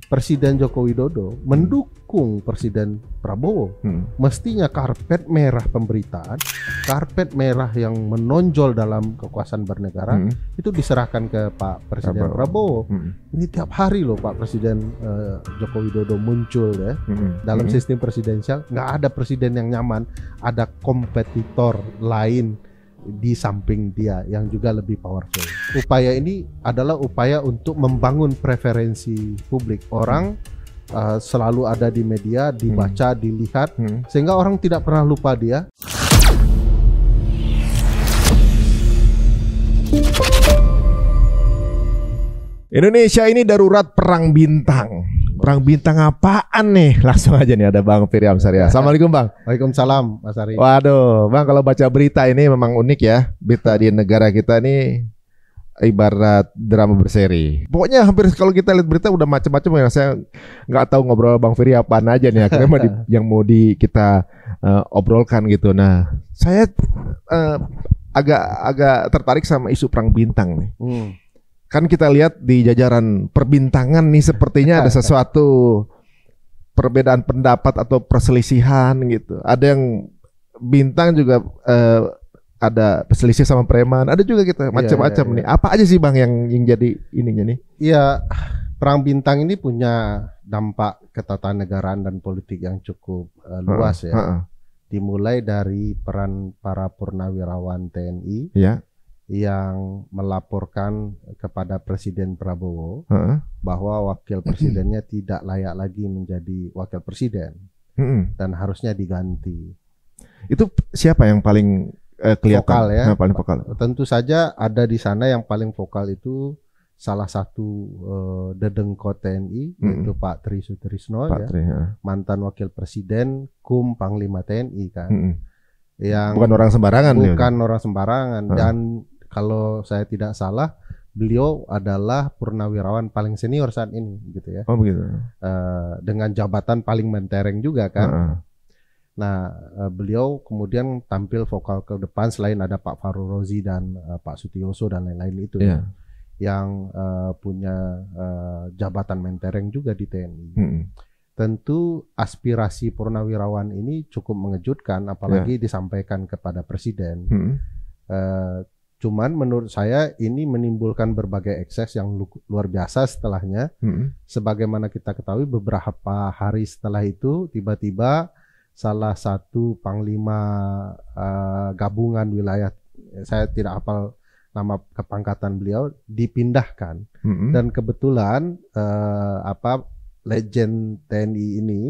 Presiden Joko Widodo mendukung Presiden Prabowo. Mestinya karpet merah pemberitaan, karpet merah yang menonjol dalam kekuasaan bernegara itu diserahkan ke Pak Presiden Prabowo. Ini tiap hari loh Pak Presiden Joko Widodo muncul ya dalam sistem presidensial. Nggak ada presiden yang nyaman, ada kompetitor lain di samping dia yang juga lebih powerful. Upaya ini adalah upaya untuk membangun preferensi publik. Orang selalu ada di media, dibaca, dilihat, sehingga orang tidak pernah lupa dia. Indonesia ini darurat perang bintang. Perang bintang apaan nih? Langsung aja nih ada Bang Ferry Amsari. Assalamualaikum Bang. Waalaikumsalam Mas Ari. Waduh Bang, kalau baca berita ini memang unik ya. Berita di negara kita ini ibarat drama berseri. Pokoknya hampir kalau kita lihat berita udah macam-macam ya. Saya nggak tahu ngobrol Bang Ferry apaan aja nih. Akhirnya yang mau kita obrolkan gitu. Nah saya agak tertarik sama isu perang bintang nih. Kan kita lihat di jajaran perbintangan nih sepertinya ada sesuatu perbedaan pendapat atau perselisihan gitu. Ada yang bintang juga ada perselisih sama preman. Ada juga gitu macam-macam nih. Apa aja sih Bang yang jadi ininya nih? Iya, perang bintang ini punya dampak ketatanegaraan dan politik yang cukup luas ya. Dimulai dari peran para purnawirawan TNI. Yang melaporkan kepada Presiden Prabowo bahwa wakil presidennya tidak layak lagi menjadi wakil presiden dan harusnya diganti. Itu siapa yang paling kelihatan? Vokal ya. Paling vokal. Tentu saja ada di sana yang paling vokal itu salah satu dedengkot TNI yaitu Pak Tri Sutrisno ya. Mantan wakil presiden, Kum Panglima TNI kan. Yang bukan orang sembarangan. Bukan orang sembarangan dan kalau saya tidak salah, beliau adalah purnawirawan paling senior saat ini, gitu ya. Oh begitu. Dengan jabatan paling mentereng juga kan. Nah, beliau kemudian tampil vokal ke depan selain ada Pak Fahru Rozi dan Pak Sutioso dan lain-lain itu, yang punya jabatan mentereng juga di TNI. Tentu aspirasi purnawirawan ini cukup mengejutkan, apalagi disampaikan kepada Presiden. Cuman menurut saya ini menimbulkan berbagai ekses yang luar biasa setelahnya. Sebagaimana kita ketahui beberapa hari setelah itu tiba-tiba salah satu panglima gabungan wilayah, saya tidak hafal nama kepangkatan beliau, dipindahkan. Dan kebetulan legend TNI ini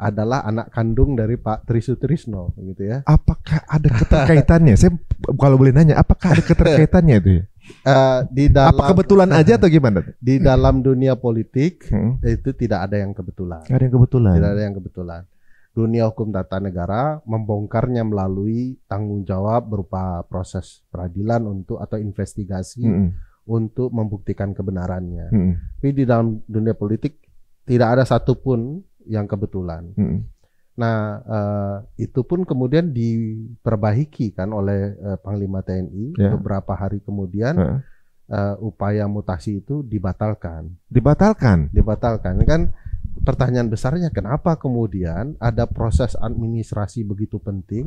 adalah anak kandung dari Pak Tri Sutrisno gitu ya. Apakah ada keterkaitannya? Saya kalau boleh nanya, apakah ada keterkaitannya itu ya? Di dalam, apa kebetulan aja atau gimana? Di dalam dunia politik itu tidak ada yang kebetulan. Ada yang kebetulan. Tidak ada yang kebetulan. Dunia hukum tata negara membongkarnya melalui tanggung jawab berupa proses peradilan untuk atau investigasi untuk membuktikan kebenarannya. Tapi di dalam dunia politik tidak ada satupun yang kebetulan. Nah, itu pun kemudian diperbaiki kan oleh Panglima TNI beberapa hari kemudian. Upaya mutasi itu dibatalkan. Dibatalkan Kan pertanyaan besarnya kenapa kemudian ada proses administrasi begitu penting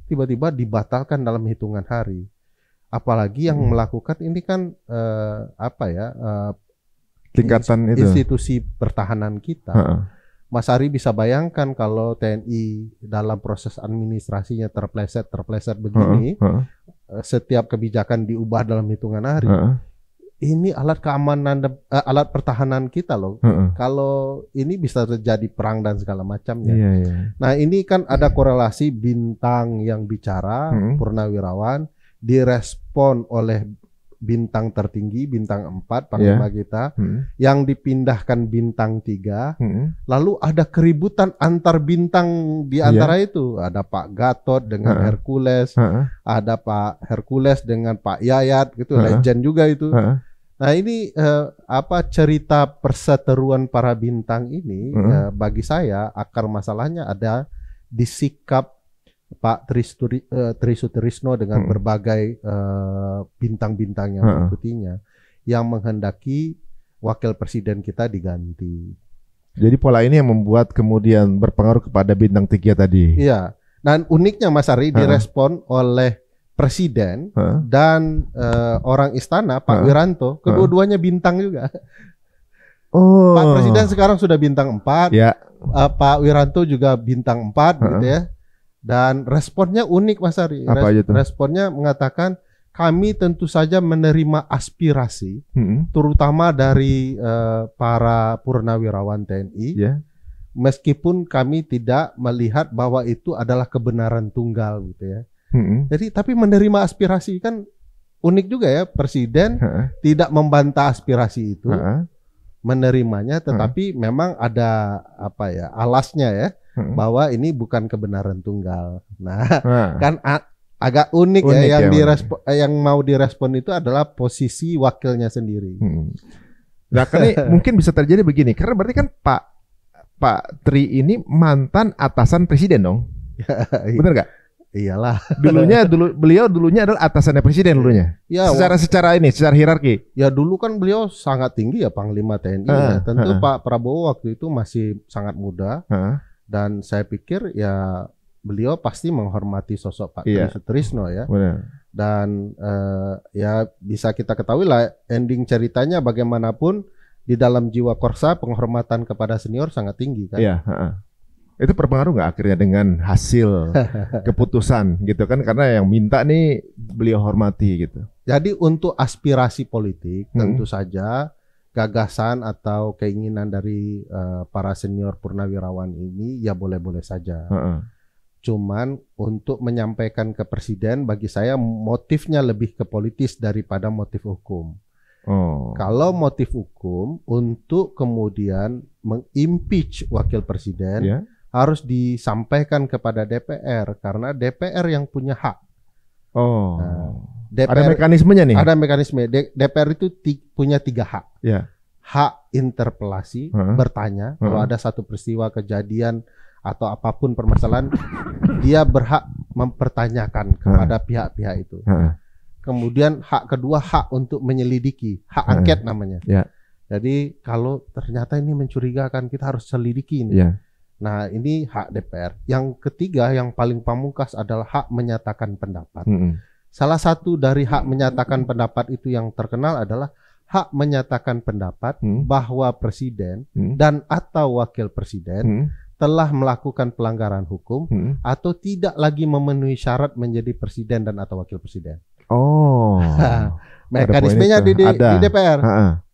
tiba-tiba dibatalkan dalam hitungan hari. Apalagi yang melakukan ini kan tingkatan itu institusi pertahanan kita. Mas Ari bisa bayangkan kalau TNI dalam proses administrasinya terpleset begini, setiap kebijakan diubah dalam hitungan hari. Ini alat keamanan, alat pertahanan kita loh. Kalau ini bisa terjadi perang dan segala macamnya. Nah ini kan ada korelasi bintang yang bicara, purnawirawan, direspon oleh bintang tertinggi, bintang 4 panglima kita, yang dipindahkan bintang 3, lalu ada keributan antar bintang di antara itu. Ada Pak Gatot dengan Hercules, ada Pak Hercules dengan Pak Yayat, gitu, legend juga itu. Nah ini cerita perseteruan para bintang ini, bagi saya akar masalahnya ada di sikap Pak Tri Sutrisno dengan berbagai bintang-bintang yang mengikutinya, yang menghendaki wakil presiden kita diganti. Jadi pola ini yang membuat kemudian berpengaruh kepada bintang 3 tadi. Iya. Dan uniknya Mas Ari direspon oleh Presiden dan orang istana Pak Wiranto, kedua-duanya bintang juga. Oh. Pak Presiden sekarang sudah bintang 4. Ya. Pak Wiranto juga bintang 4 gitu ya. Dan responnya unik Mas Ari. Apa aja tuh? Responnya mengatakan kami tentu saja menerima aspirasi terutama dari para purnawirawan TNI. Meskipun kami tidak melihat bahwa itu adalah kebenaran tunggal gitu ya. Jadi tapi menerima aspirasi kan unik juga ya, Presiden tidak membantah aspirasi itu. Menerimanya, tetapi memang ada apa ya alasnya ya bahwa ini bukan kebenaran tunggal. Nah, kan agak unik ya yang yang mau direspon itu adalah posisi wakilnya sendiri. Nah, karena mungkin bisa terjadi begini, karena berarti kan Pak Tri ini mantan atasan presiden dong, bener gak? Iyalah. Beliau dulunya adalah atasannya presiden dulunya. Ya, secara hierarki. Ya dulu kan beliau sangat tinggi ya Panglima TNI. Ya. Tentu Pak Prabowo waktu itu masih sangat muda. Dan saya pikir ya beliau pasti menghormati sosok Pak Tri Sutrisno ya. Benar. Dan ya bisa kita ketahui lah ending ceritanya bagaimanapun di dalam jiwa Korsa penghormatan kepada senior sangat tinggi kan. Iya. Itu berpengaruh nggak akhirnya dengan hasil keputusan gitu kan, karena yang minta nih beliau hormati gitu. Jadi untuk aspirasi politik tentu saja gagasan atau keinginan dari para senior purnawirawan ini ya boleh-boleh saja. Cuman untuk menyampaikan ke presiden bagi saya motifnya lebih ke politis daripada motif hukum. Kalau motif hukum untuk kemudian mengimpeach wakil presiden harus disampaikan kepada DPR karena DPR yang punya hak. DPR, ada mekanismenya nih. Ada mekanisme. DPR itu punya 3 hak. Hak interpelasi, bertanya kalau ada satu peristiwa kejadian atau apapun permasalahan, dia berhak mempertanyakan kepada pihak-pihak itu. Kemudian hak kedua hak untuk menyelidiki, hak angket namanya. Jadi kalau ternyata ini mencurigakan kita harus selidiki ini. Nah ini hak DPR. Yang ketiga yang paling pamungkas adalah hak menyatakan pendapat. Salah satu dari hak menyatakan pendapat itu yang terkenal adalah hak menyatakan pendapat bahwa presiden dan atau wakil presiden telah melakukan pelanggaran hukum atau tidak lagi memenuhi syarat menjadi presiden dan atau wakil presiden. Mekanismenya di DPR.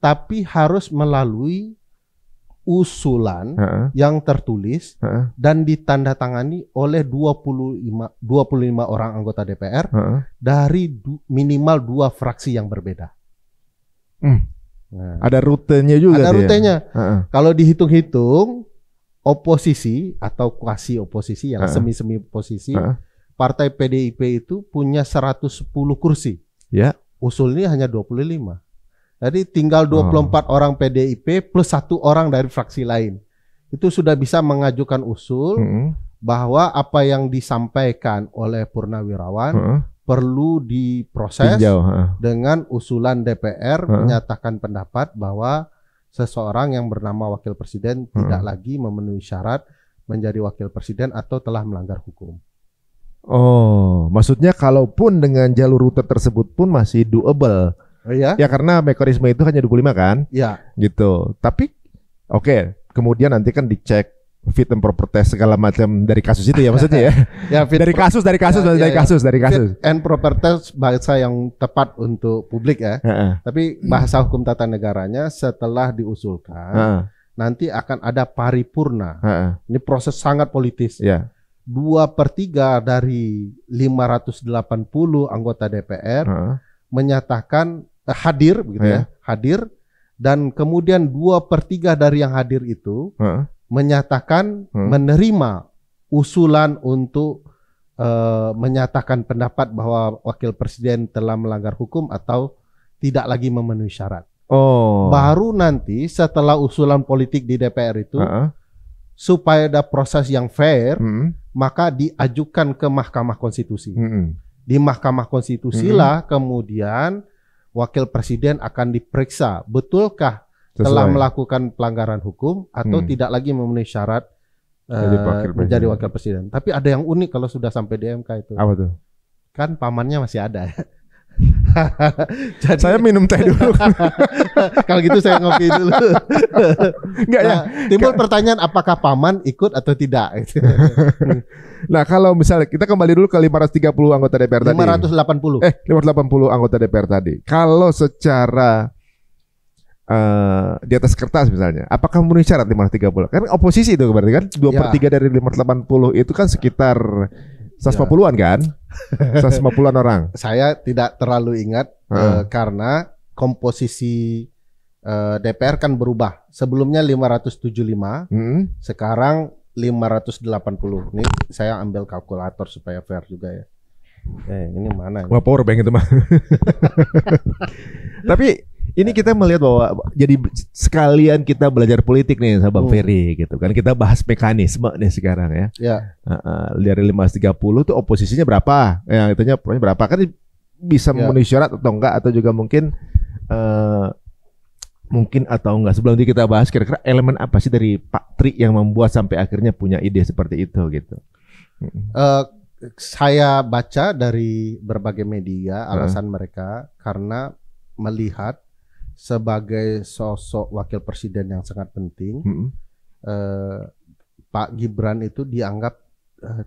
Tapi harus melalui usulan yang tertulis dan ditandatangani oleh 25 orang anggota DPR dari minimal 2 fraksi yang berbeda. Nah, ada rutenya juga. Ada rutenya. Kalau dihitung-hitung oposisi atau kuasi oposisi yang semi-semi oposisi, partai PDIP itu punya 110 kursi. Usulnya hanya 25. Jadi tinggal 24 orang PDIP plus 1 orang dari fraksi lain. Itu sudah bisa mengajukan usul bahwa apa yang disampaikan oleh purnawirawan perlu diproses dengan usulan DPR menyatakan pendapat bahwa seseorang yang bernama wakil presiden tidak lagi memenuhi syarat menjadi wakil presiden atau telah melanggar hukum. Maksudnya kalaupun dengan jalur rute tersebut pun masih doable. Ya karena mekanisme itu hanya 25 kan? Gitu. Tapi kemudian nanti kan dicek fit and proper test segala macam dari kasus itu ya maksudnya ya. Dari kasus. Fit and proper test bahasa yang tepat untuk publik ya. Tapi bahasa hukum tata negaranya setelah diusulkan nanti akan ada paripurna. Ini proses sangat politis. 2/3 dari 580 anggota DPR menyatakan hadir begitu hadir, dan kemudian 2/3 dari yang hadir itu menyatakan menerima usulan untuk menyatakan pendapat bahwa wakil presiden telah melanggar hukum atau tidak lagi memenuhi syarat. Baru nanti setelah usulan politik di DPR itu supaya ada proses yang fair, maka diajukan ke Mahkamah Konstitusi. Di Mahkamah Konstitusi lah kemudian wakil presiden akan diperiksa, betulkah telah melakukan pelanggaran hukum atau tidak lagi memenuhi syarat menjadi wakil presiden. Tapi ada yang unik kalau sudah sampai di MK itu. Apa tuh? Kan pamannya masih ada. Jadi, saya minum teh dulu. Kalau gitu saya ngopi dulu. Enggak ya. Timbul pertanyaan apakah paman ikut atau tidak. Nah, kalau misalnya kita kembali dulu ke 530 anggota DPR tadi. 580 anggota DPR tadi. Kalau secara di atas kertas misalnya, apakah memenuhi syarat 530? Kan oposisi itu berarti kan 2/3 dari 580 itu kan sekitar 150-an kan? 150-an orang. Saya tidak terlalu ingat karena komposisi DPR kan berubah. Sebelumnya 575, sekarang 580. Ini saya ambil kalkulator supaya fair juga ya. Ini mana? Wah, power bank itu mah. Tapi ini kita melihat bahwa jadi sekalian kita belajar politik nih sama Bang Ferry gitu kan. Kita bahas mekanisme nih sekarang ya. Dari 530 tuh oposisinya berapa? Yang itunya berapa? Kan bisa memenuhi syarat atau enggak, atau juga mungkin atau enggak. Sebelum itu kita bahas kira-kira elemen apa sih dari Pak Tri yang membuat sampai akhirnya punya ide seperti itu gitu. Saya baca dari berbagai media alasan mereka karena melihat sebagai sosok wakil presiden yang sangat penting, Pak Gibran itu dianggap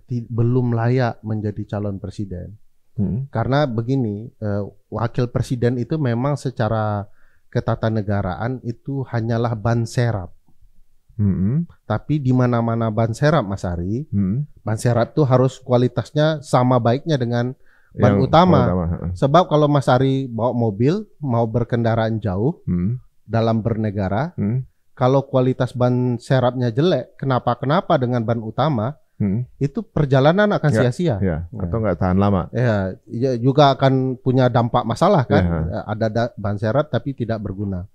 belum layak menjadi calon presiden. Karena begini, wakil presiden itu memang secara ketatanegaraan itu hanyalah ban serap. Tapi di mana-mana ban serap, Mas Ari, ban serap itu harus kualitasnya sama baiknya dengan ban utama. Sebab kalau Mas Ari bawa mobil, mau berkendaraan jauh dalam bernegara, kalau kualitas ban serapnya jelek, kenapa dengan ban utama, itu perjalanan akan sia-sia. Atau nggak tahan lama. Juga akan punya dampak masalah kan. Ada ban serap tapi tidak berguna.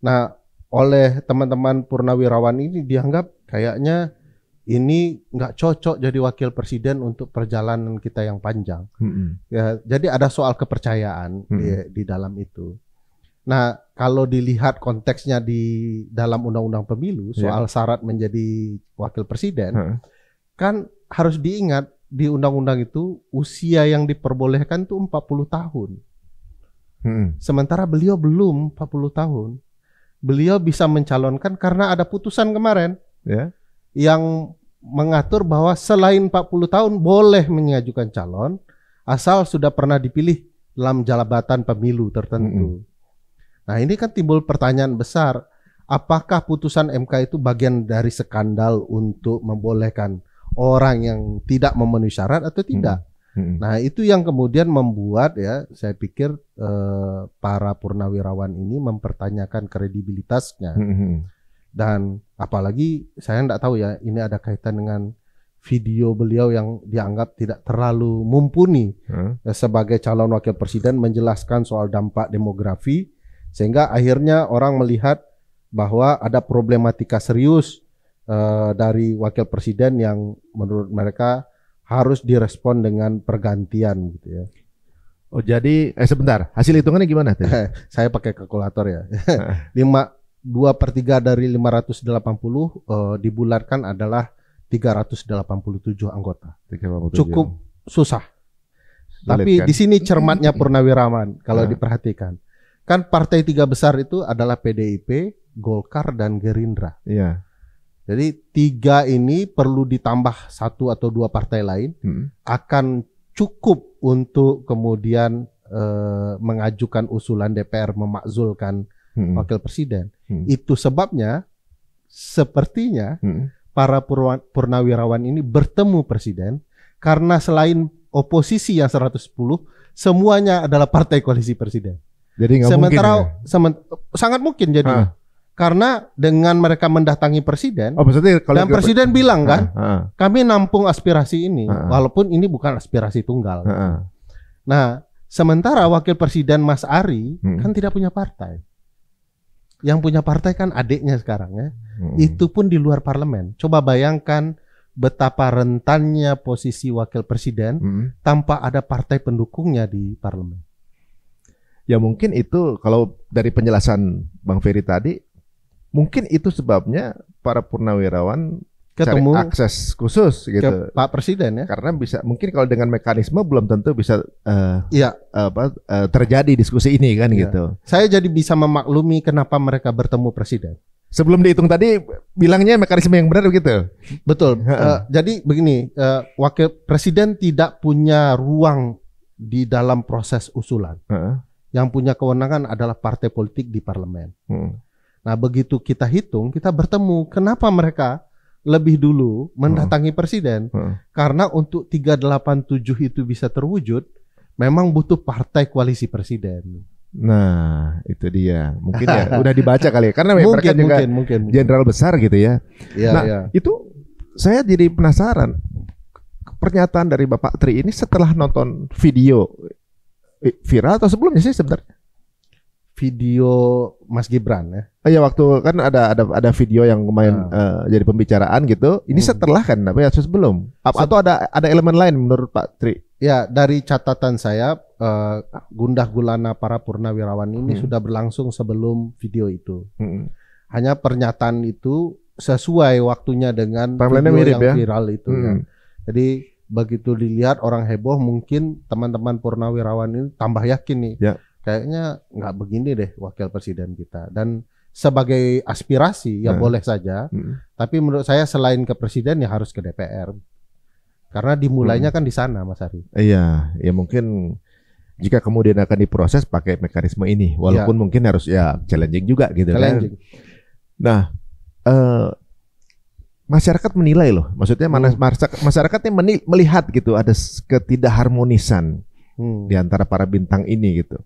Nah, oleh teman-teman purnawirawan ini dianggap kayaknya ini nggak cocok jadi wakil presiden untuk perjalanan kita yang panjang. Jadi ada soal kepercayaan di dalam itu. Nah, kalau dilihat konteksnya di dalam undang-undang pemilu soal syarat menjadi wakil presiden, kan harus diingat di undang-undang itu usia yang diperbolehkan itu 40 tahun. Sementara beliau belum 40 tahun. Beliau bisa mencalonkan karena ada putusan kemarin yang mengatur bahwa selain 40 tahun boleh mengajukan calon asal sudah pernah dipilih dalam jabatan pemilu tertentu. Nah, ini kan timbul pertanyaan besar, apakah putusan MK itu bagian dari skandal untuk membolehkan orang yang tidak memenuhi syarat atau tidak? Nah, itu yang kemudian membuat saya pikir para purnawirawan ini mempertanyakan kredibilitasnya. Dan apalagi saya tidak tahu ya, ini ada kaitan dengan video beliau yang dianggap tidak terlalu mumpuni sebagai calon wakil presiden menjelaskan soal dampak demografi, sehingga akhirnya orang melihat bahwa ada problematika serius dari wakil presiden yang menurut mereka harus direspon dengan pergantian gitu ya. Oh, jadi sebentar, hasil hitungannya gimana tadi? Saya pakai kalkulator ya. 2/3 dari 580 dibulatkan adalah 387 anggota. 387. Cukup susah. Sulit, tapi kan? Di sini cermatnya purnawirawan kalau diperhatikan. Kan partai tiga besar itu adalah PDIP, Golkar, dan Gerindra. Iya. Jadi tiga ini perlu ditambah satu atau dua partai lain akan cukup untuk kemudian mengajukan usulan DPR memakzulkan wakil presiden. Itu sebabnya sepertinya para purnawirawan ini bertemu presiden karena selain oposisi yang 110 semuanya adalah partai koalisi presiden. Jadi sementara mungkin sangat mungkin jadi. Karena dengan mereka mendatangi presiden, dan presiden bilang kan, kami nampung aspirasi ini, walaupun ini bukan aspirasi tunggal. Nah, sementara wakil presiden Mas Ari kan tidak punya partai. Yang punya partai kan adiknya sekarang ya. Itu pun di luar parlemen. Coba bayangkan betapa rentannya posisi wakil presiden tanpa ada partai pendukungnya di parlemen. Ya mungkin itu kalau dari penjelasan Bang Ferry tadi, Mungkin itu sebabnya para purnawirawan ketemu cari akses khusus gitu ke Pak Presiden ya. Karena bisa mungkin kalau dengan mekanisme belum tentu bisa terjadi diskusi ini kan gitu. Saya jadi bisa memaklumi kenapa mereka bertemu Presiden. Sebelum dihitung tadi bilangnya mekanisme yang benar begitu. Betul. Jadi begini, Wakil Presiden tidak punya ruang di dalam proses usulan. Yang punya kewenangan adalah partai politik di parlemen. Nah, begitu kita hitung, kita bertemu kenapa mereka lebih dulu mendatangi Presiden. Karena untuk 387 itu bisa terwujud, memang butuh partai koalisi Presiden. Nah, itu dia. Mungkin ya udah dibaca kali ya. Karena mereka juga jenderal besar gitu ya. Itu saya jadi penasaran. Pernyataan dari Bapak Tri ini setelah nonton video viral atau sebelumnya sih sebenarnya? Video Mas Gibran ya. Iya, waktu kan ada video yang lumayan jadi pembicaraan gitu. Ini setelah kan, tapi sebelum? Atau ada elemen lain menurut Pak Tri? Ya, dari catatan saya gundah gulana para purnawirawan ini sudah berlangsung sebelum video itu. Hanya pernyataan itu sesuai waktunya dengan video yang viral itu ya. Jadi begitu dilihat orang heboh, mungkin teman-teman purnawirawan ini tambah yakin nih. Kayaknya nggak begini deh wakil presiden kita. Dan sebagai aspirasi ya boleh saja. Tapi menurut saya selain ke presiden ya harus ke DPR. Karena dimulainya kan di sana, Mas Ari. Iya, ya mungkin jika kemudian akan diproses pakai mekanisme ini, walaupun mungkin harus ya challenging juga gitu kan. Nah, masyarakat menilai loh, maksudnya masyarakatnya melihat gitu ada ketidakharmonisan di antara para bintang ini gitu.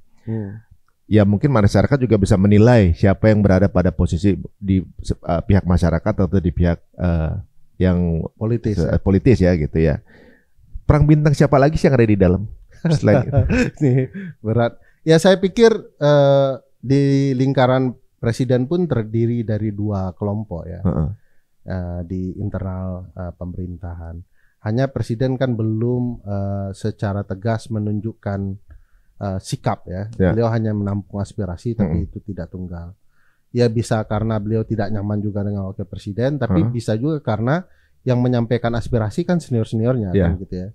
Ya mungkin masyarakat juga bisa menilai siapa yang berada pada posisi di pihak masyarakat atau di pihak yang politis ya gitu ya. Perang bintang siapa lagi sih yang ada di dalam selain itu? Berat. Ya saya pikir di lingkaran presiden pun terdiri dari dua kelompok ya. Di internal pemerintahan. Hanya presiden kan belum secara tegas menunjukkan sikap ya. Beliau hanya menampung aspirasi tapi itu tidak tunggal. Ya bisa karena beliau tidak nyaman juga dengan wakil presiden, tapi bisa juga karena yang menyampaikan aspirasi kan senior-seniornya kan gitu ya.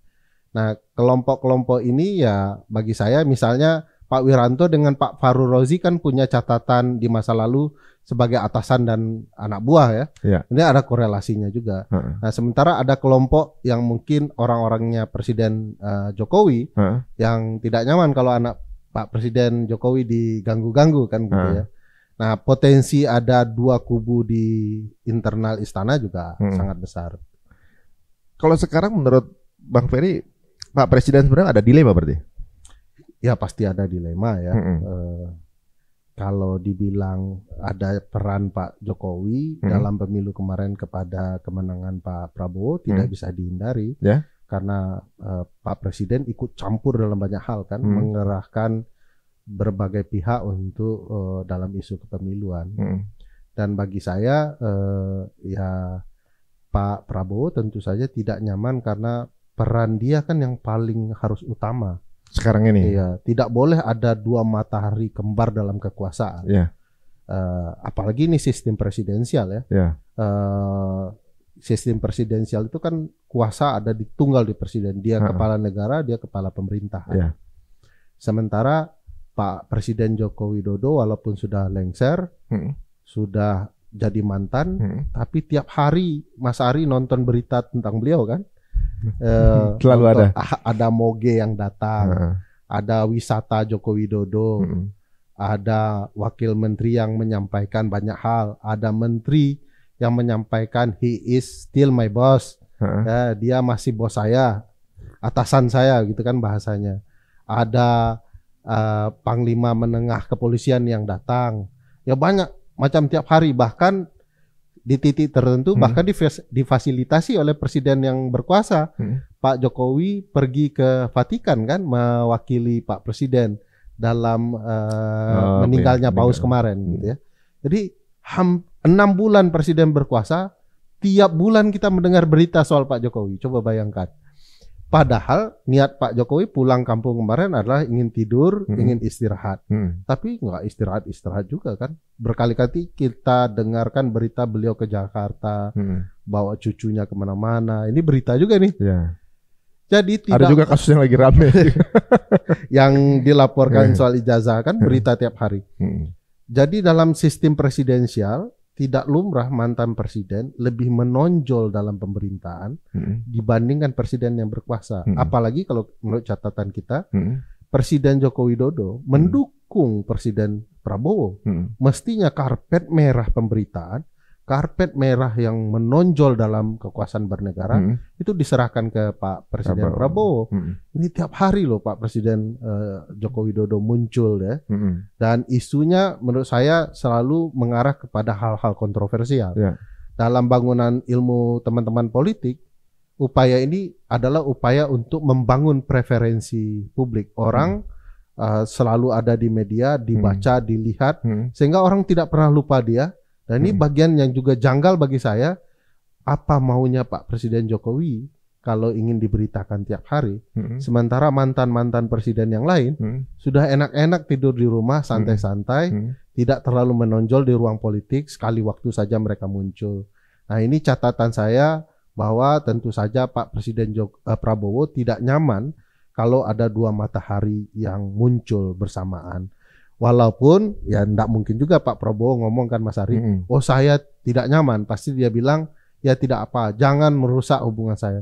Nah, kelompok-kelompok ini ya bagi saya misalnya Pak Wiranto dengan Pak Fahru Rozi kan punya catatan di masa lalu sebagai atasan dan anak buah ya. Ini ada korelasinya juga. Nah, sementara ada kelompok yang mungkin orang-orangnya Presiden Jokowi yang tidak nyaman kalau anak Pak Presiden Jokowi diganggu-ganggu kan gitu ya. Nah, potensi ada dua kubu di internal istana juga sangat besar. Kalau sekarang menurut Bang Ferry, Pak Presiden sebenarnya ada dilema berarti? Ya pasti ada dilema ya. Kalau dibilang ada peran Pak Jokowi dalam pemilu kemarin kepada kemenangan Pak Prabowo tidak bisa dihindari karena Pak Presiden ikut campur dalam banyak hal kan, mengerahkan berbagai pihak untuk dalam isu kepemiluan. Dan bagi saya ya Pak Prabowo tentu saja tidak nyaman karena peran dia kan yang paling harus utama sekarang ini. Iya, tidak boleh ada dua matahari kembar dalam kekuasaan. Apalagi ini sistem presidensial ya. Sistem presidensial itu kan kuasa ada di tunggal di presiden. Dia kepala negara, dia kepala pemerintahan. Sementara Pak Presiden Joko Widodo walaupun sudah lengser, sudah jadi mantan, tapi tiap hari Mas Ari nonton berita tentang beliau kan. Selalu ada moge yang datang, ada wisata Joko Widodo, ada wakil menteri yang menyampaikan banyak hal, ada menteri yang menyampaikan he is still my boss, dia masih bos saya, atasan saya gitu kan bahasanya. Ada panglima menengah kepolisian yang datang, ya banyak macam tiap hari, bahkan di titik tertentu bahkan difasilitasi oleh presiden yang berkuasa. Pak Jokowi pergi ke Vatikan kan mewakili Pak Presiden dalam meninggalnya Paus kemarin gitu ya. Jadi 6 bulan presiden berkuasa, tiap bulan kita mendengar berita soal Pak Jokowi. Coba bayangkan. Padahal niat Pak Jokowi pulang kampung kemarin adalah ingin tidur, ingin istirahat. Tapi nggak istirahat juga kan. Berkali-kali kita dengarkan berita beliau ke Jakarta, bawa cucunya kemana-mana. Ini berita juga nih. Ya. Jadi ada juga kasus yang lagi rame. yang dilaporkan soal ijazah kan berita tiap hari. Jadi dalam sistem presidensial, tidak lumrah mantan presiden lebih menonjol dalam pemerintahan dibandingkan presiden yang berkuasa. Apalagi kalau menurut catatan kita, Presiden Joko Widodo mendukung Presiden Prabowo. Mestinya karpet merah pemberitaan, karpet merah yang menonjol dalam kekuasaan bernegara itu diserahkan ke Pak Presiden Prabowo. Ini tiap hari loh Pak Presiden Joko Widodo muncul ya. Dan isunya menurut saya selalu mengarah kepada hal-hal kontroversial. Dalam bangunan ilmu teman-teman politik, upaya ini adalah upaya untuk membangun preferensi publik. Orang selalu ada di media, dibaca, dilihat, sehingga orang tidak pernah lupa dia. Dan ini bagian yang juga janggal bagi saya, apa maunya Pak Presiden Jokowi kalau ingin diberitakan tiap hari, sementara mantan-mantan presiden yang lain sudah enak-enak tidur di rumah, santai-santai, tidak terlalu menonjol di ruang politik, sekali waktu saja mereka muncul. Nah ini catatan saya bahwa tentu saja Pak Presiden Prabowo tidak nyaman kalau ada dua matahari yang muncul bersamaan. Walaupun ya enggak mungkin juga Pak Prabowo ngomong kan Mas Ari, oh saya tidak nyaman, pasti dia bilang ya tidak apa, jangan merusak hubungan saya.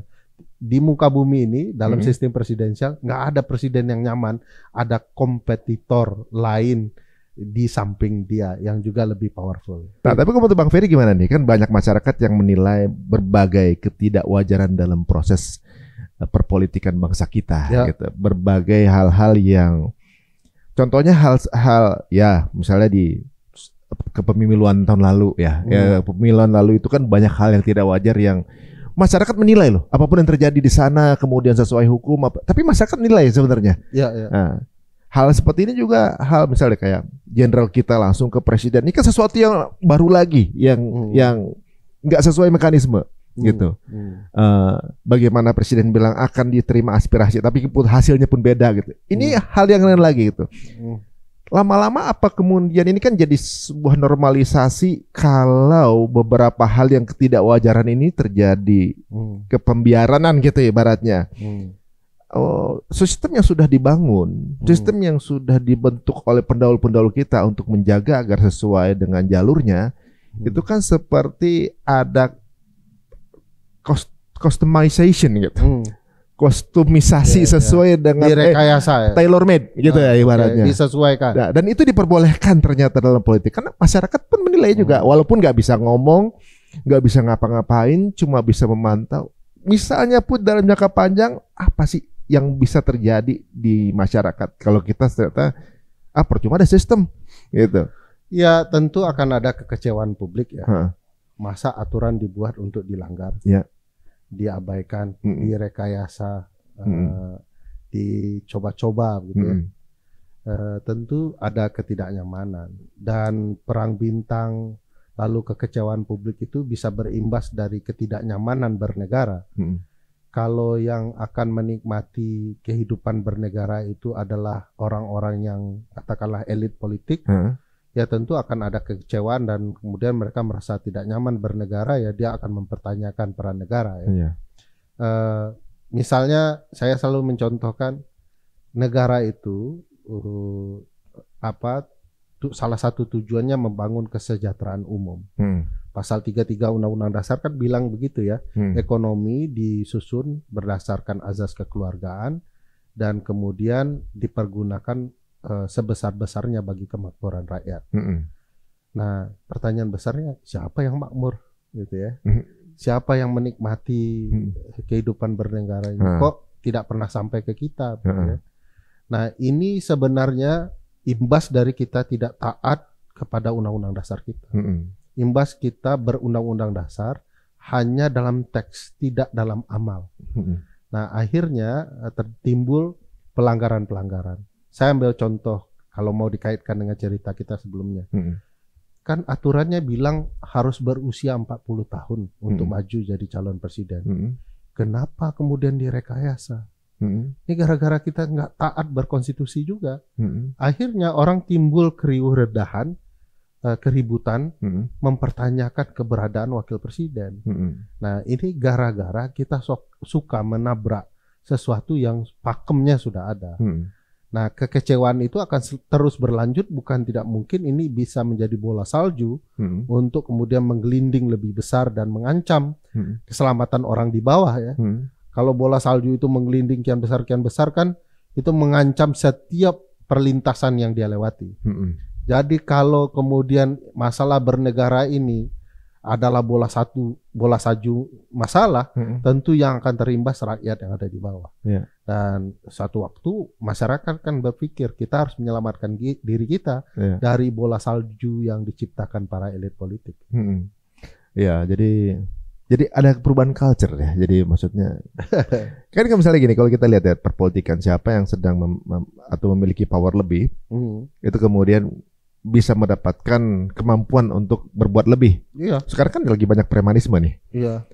Di muka bumi ini dalam sistem presidensial nggak ada presiden yang nyaman, ada kompetitor lain di samping dia yang juga lebih powerful. Nah, tapi menurut Bang Ferry gimana nih? Kan banyak masyarakat yang menilai berbagai ketidakwajaran dalam proses perpolitikan bangsa kita, gitu. Berbagai hal-hal yang contohnya hal ya misalnya di kepemiluan tahun lalu ya pemilihan lalu itu kan banyak hal yang tidak wajar yang masyarakat menilai loh, apapun yang terjadi di sana kemudian sesuai hukum tapi masyarakat nilai sebenarnya. Nah, hal seperti ini juga hal misalnya kayak jenderal kita langsung ke presiden, ini kan sesuatu yang baru lagi yang nggak sesuai mekanisme gitu. Bagaimana presiden bilang akan diterima aspirasi tapi hasilnya pun beda gitu. Ini hal yang lain lagi gitu. Lama-lama apa kemudian ini kan jadi sebuah normalisasi kalau beberapa hal yang ketidakwajaran ini terjadi kepembiaranan gitu ibaratnya. Sistem yang sudah dibangun, sistem yang sudah dibentuk oleh pendahulu-pendahulu kita untuk menjaga agar sesuai dengan jalurnya, itu kan seperti ada customization gitu, kostumisasi sesuai dengan direkayasa, tailor made gitu ya ibaratnya, disesuaikan. Nah, dan itu diperbolehkan ternyata dalam politik karena masyarakat pun menilai juga, walaupun nggak bisa ngomong, nggak bisa ngapa-ngapain, cuma bisa memantau. Misalnya pun dalam jangka panjang apa sih yang bisa terjadi di masyarakat kalau kita ternyata percuma ada sistem gitu. Ya tentu akan ada kekecewaan publik ya. Masa aturan dibuat untuk dilanggar, diabaikan, direkayasa, dicoba-coba gitu ya. Tentu ada ketidaknyamanan dan perang bintang lalu kekecewaan publik itu bisa berimbas dari ketidaknyamanan bernegara. Kalau yang akan menikmati kehidupan bernegara itu adalah orang-orang yang katakanlah elit politik, ya tentu akan ada kekecewaan dan kemudian mereka merasa tidak nyaman bernegara, ya dia akan mempertanyakan peran negara ya. Misalnya saya selalu mencontohkan negara itu salah satu tujuannya membangun kesejahteraan umum. Pasal 33 Undang-Undang Dasar kan bilang begitu ya. Ekonomi disusun berdasarkan azas kekeluargaan dan kemudian dipergunakan sebesar-besarnya bagi kemakmuran rakyat. Nah, pertanyaan besarnya siapa yang makmur gitu ya? Siapa yang menikmati kehidupan bernegara ini? Kok tidak pernah sampai ke kita gitu ya? Nah, ini sebenarnya imbas dari kita tidak taat kepada undang-undang dasar kita. Imbas kita berundang-undang dasar hanya dalam teks, tidak dalam amal. Nah, akhirnya tertimbul pelanggaran-pelanggaran. Saya ambil contoh kalau mau dikaitkan dengan cerita kita sebelumnya. Kan aturannya bilang harus berusia 40 tahun untuk maju jadi calon presiden. Kenapa kemudian direkayasa? Ini gara-gara kita nggak taat berkonstitusi juga. Akhirnya orang timbul keriuh redahan, keributan, mempertanyakan keberadaan wakil presiden. Nah ini gara-gara kita suka menabrak sesuatu yang pakemnya sudah ada. Nah kekecewaan itu akan terus berlanjut, bukan tidak mungkin ini bisa menjadi bola salju untuk kemudian menggelinding lebih besar dan mengancam keselamatan orang di bawah ya. Kalau bola salju itu menggelinding kian besar kan itu mengancam setiap perlintasan yang dia lewati. Jadi kalau kemudian masalah bernegara ini adalah bola salju masalah, tentu yang akan terimbas rakyat yang ada di bawah. Dan satu waktu masyarakat kan berpikir kita harus menyelamatkan diri kita dari bola salju yang diciptakan para elit politik. Ya, jadi ada perubahan culture ya. Jadi maksudnya kan misalnya gini, kalau kita lihat ya perpolitikan, siapa yang sedang atau memiliki power lebih, itu kemudian bisa mendapatkan kemampuan untuk berbuat lebih. Sekarang kan lagi banyak premanisme nih. Ya.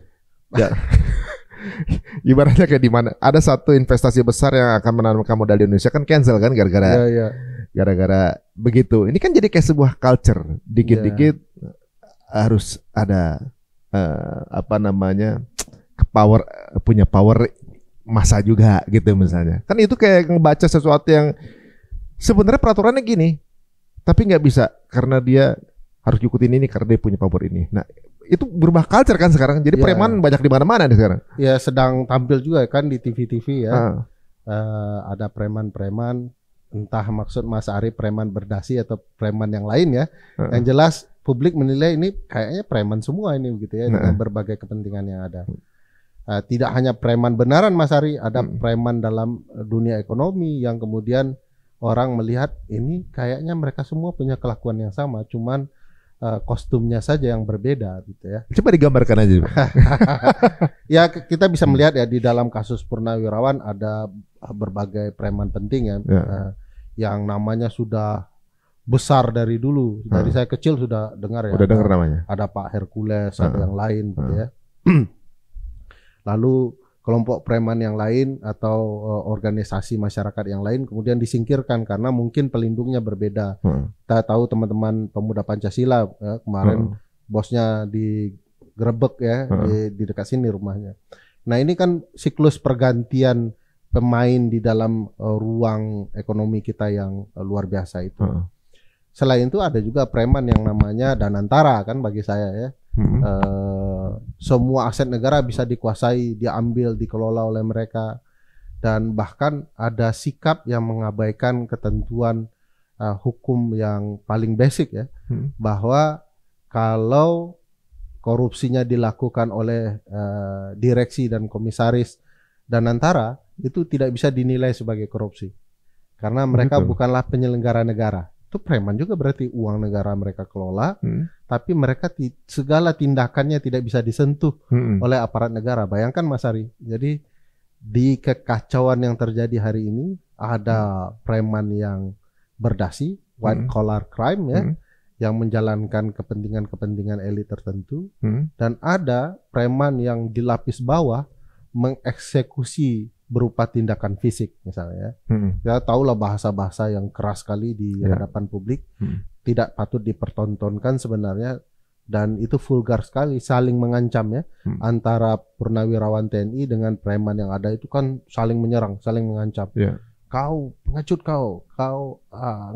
Ibaratnya kayak di mana ada satu investasi besar yang akan menanamkan modal di Indonesia kan cancel kan gara-gara begitu. Ini kan jadi kayak sebuah culture. Dikit-dikit harus ada punya power massa juga gitu misalnya. Kan itu kayak ngebaca sesuatu yang sebenarnya peraturannya gini, tapi nggak bisa karena dia harus ikutin ini karena dia punya power ini. Nah itu berubah culture kan sekarang. Jadi preman banyak di mana-mana nih sekarang. Ya sedang tampil juga kan di TV-TV ya. Ada preman-preman, entah maksud Mas Ari preman berdasi atau preman yang lain ya. Yang jelas publik menilai ini kayaknya preman semua ini begitu ya, dengan berbagai kepentingan yang ada. Tidak hanya preman benaran Mas Ari, ada preman dalam dunia ekonomi yang kemudian orang melihat ini kayaknya mereka semua punya kelakuan yang sama, cuman kostumnya saja yang berbeda gitu ya. Coba digambarkan aja. Ya kita bisa melihat ya di dalam kasus Purnawirawan ada berbagai preman penting ya, yang namanya sudah besar dari dulu. Dari saya kecil sudah dengar ya. Udah dengar namanya. Ada Pak Hercules, ada yang lain gitu ya. Lalu kelompok preman yang lain atau organisasi masyarakat yang lain kemudian disingkirkan karena mungkin pelindungnya berbeda. Kita tahu teman-teman pemuda Pancasila kemarin bosnya digerebek ya di dekat sini rumahnya. Nah ini kan siklus pergantian pemain di dalam ruang ekonomi kita yang luar biasa itu. Selain itu ada juga preman yang namanya Danantara kan bagi saya ya. Semua aset negara bisa dikuasai, diambil, dikelola oleh mereka, dan bahkan ada sikap yang mengabaikan ketentuan hukum yang paling basic ya, bahwa kalau korupsinya dilakukan oleh direksi dan komisaris Danantara itu tidak bisa dinilai sebagai korupsi karena mereka bukanlah penyelenggara negara. Itu preman juga berarti uang negara mereka kelola, tapi mereka segala tindakannya tidak bisa disentuh oleh aparat negara. Bayangkan Mas Ari, jadi di kekacauan yang terjadi hari ini ada preman yang berdasi, white collar crime ya, yang menjalankan kepentingan elit tertentu, dan ada preman yang di lapis bawah mengeksekusi berupa tindakan fisik misalnya. Kita tahulah bahasa-bahasa yang keras sekali di hadapan publik, tidak patut dipertontonkan sebenarnya, dan itu vulgar sekali, saling mengancam ya, antara Purnawirawan TNI dengan preman yang ada itu kan saling menyerang, saling mengancam. Kau pengecut, kau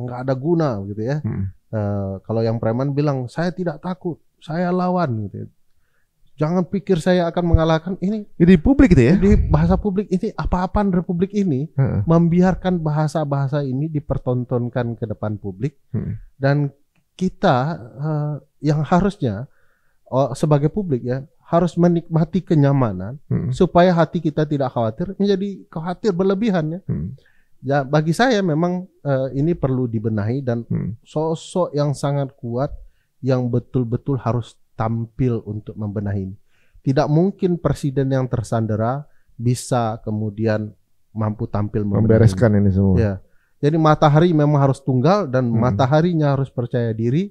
nggak ada guna gitu ya. Kalau yang preman bilang saya tidak takut, saya lawan gitu. Jangan pikir saya akan mengalahkan ini. Di publik itu ya. Di bahasa publik ini apa-apaan republik ini membiarkan bahasa-bahasa ini dipertontonkan ke depan publik, dan kita yang harusnya sebagai publik ya harus menikmati kenyamanan supaya hati kita tidak khawatir menjadi khawatir berlebihan ya. Ya bagi saya memang ini perlu dibenahi, dan sosok yang sangat kuat yang betul-betul harus tampil untuk membenahi ini. Tidak mungkin presiden yang tersandera bisa kemudian mampu tampil membereskan ini semua. Ya. Jadi matahari memang harus tunggal, dan mataharinya harus percaya diri,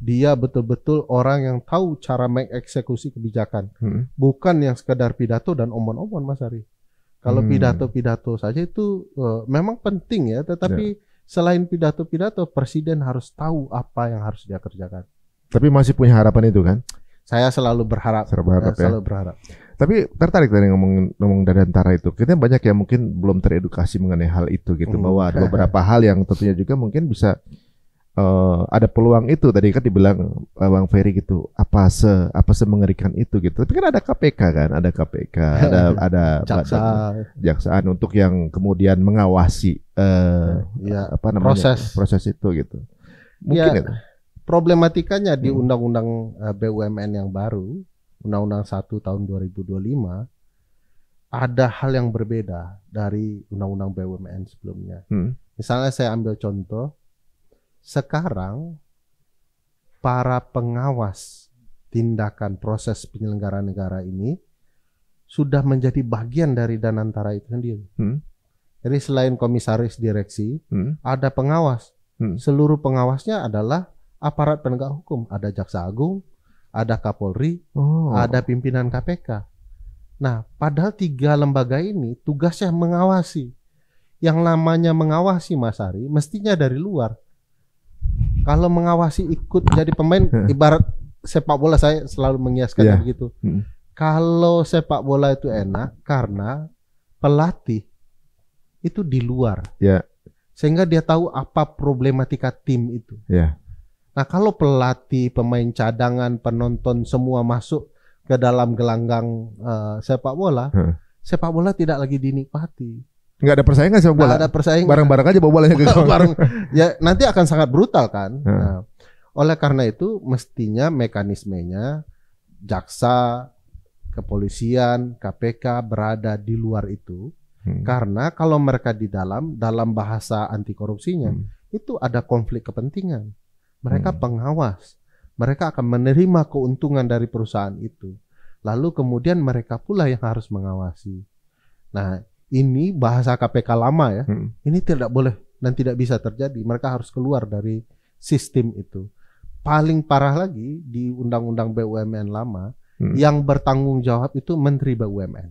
Dia betul-betul orang yang tahu cara mengeksekusi kebijakan. Bukan yang sekedar pidato dan omon-omon, Mas Ari. Kalau pidato-pidato saja itu memang penting ya, tetapi selain pidato-pidato, presiden harus tahu apa yang harus dia kerjakan. Tapi masih punya harapan itu kan? Saya selalu berharap. Selalu berharap. Tapi tertarik tadi ngomong Dadantara itu. Kita banyak yang mungkin belum teredukasi mengenai hal itu gitu. Bahwa ada beberapa hal yang tentunya juga mungkin bisa ada peluang itu. Tadi kan dibilang Bang Ferry gitu. Apa semengerikan itu gitu. Tapi kan ada KPK kan, ada KPK, ada jaksaan untuk yang kemudian mengawasi proses itu gitu. Mungkin itu. Problematikanya di undang-undang BUMN yang baru, Undang-Undang 1 tahun 2025, ada hal yang berbeda dari Undang-Undang BUMN sebelumnya. Misalnya saya ambil contoh, sekarang para pengawas tindakan proses penyelenggaraan negara ini sudah menjadi bagian dari Danantara itu sendiri. Jadi selain komisaris direksi, ada pengawas. Seluruh pengawasnya adalah aparat penegak hukum. Ada Jaksa Agung, ada Kapolri, ada pimpinan KPK. Nah, padahal 3 lembaga ini tugasnya mengawasi. Yang namanya mengawasi, Mas Ari, mestinya dari luar. Kalau mengawasi ikut jadi pemain, ibarat sepak bola, saya selalu mengiaskan begitu. Kalau sepak bola itu enak karena pelatih itu di luar, sehingga dia tahu apa problematika tim itu. Nah, kalau pelatih, pemain cadangan, penonton semua masuk ke dalam gelanggang sepak bola tidak lagi dinikmati. Nggak ada persaingan sepak bola. Nggak ada persaingan. Bareng-bareng aja bawa bolanya ke gawang. Ya, nanti akan sangat brutal kan. Nah, oleh karena itu mestinya mekanismenya jaksa, kepolisian, KPK berada di luar itu. Karena kalau mereka di dalam bahasa anti korupsinya itu ada konflik kepentingan. Mereka pengawas, mereka akan menerima keuntungan dari perusahaan itu. Lalu kemudian mereka pula yang harus mengawasi. Nah, ini bahasa KPK lama ya. Ini tidak boleh dan tidak bisa terjadi. Mereka harus keluar dari sistem itu. Paling parah lagi di Undang-Undang BUMN lama, yang bertanggung jawab itu Menteri BUMN.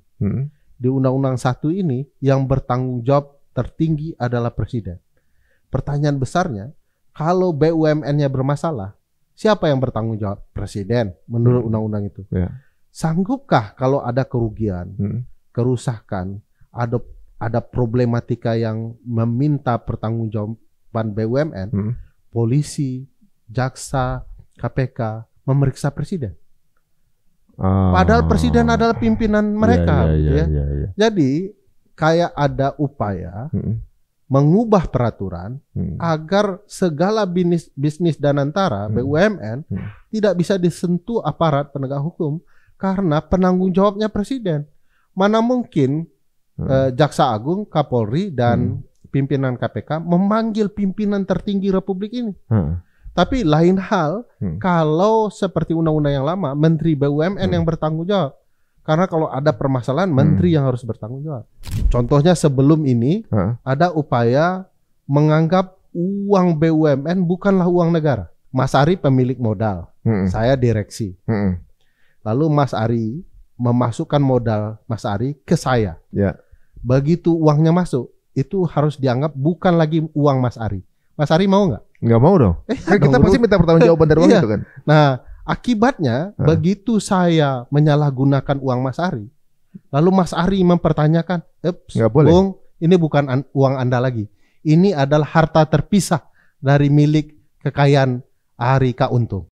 Di Undang-Undang 1 ini yang bertanggung jawab tertinggi adalah Presiden. Pertanyaan besarnya, kalau BUMN-nya bermasalah, siapa yang bertanggung jawab? Presiden, menurut undang-undang itu. Sanggupkah kalau ada kerugian, kerusakan, ada problematika yang meminta pertanggungjawaban BUMN, polisi, jaksa, KPK memeriksa Presiden? Padahal Presiden adalah pimpinan mereka. Jadi kayak ada upaya mengubah peraturan agar segala bisnis Danantara BUMN tidak bisa disentuh aparat penegak hukum karena penanggung jawabnya Presiden. Mana mungkin Jaksa Agung, Kapolri dan pimpinan KPK memanggil pimpinan tertinggi Republik ini. Tapi lain hal kalau seperti undang-undang yang lama, Menteri BUMN yang bertanggung jawab. Karena kalau ada permasalahan, menteri yang harus bertanggung jawab. Contohnya sebelum ini ada upaya menganggap uang BUMN bukanlah uang negara. Mas Ari pemilik modal, saya direksi. Lalu Mas Ari memasukkan modal Mas Ari ke saya. Begitu uangnya masuk, itu harus dianggap bukan lagi uang Mas Ari. Mas Ari mau nggak? Nggak mau dong. Kan kita pasti minta pertanggungjawaban dari uang itu kan. Nah, akibatnya begitu saya menyalahgunakan uang Mas Ari, lalu Mas Ari mempertanyakan, Bung, ini bukan uang Anda lagi. Ini adalah harta terpisah dari milik kekayaan Ari K. Untung.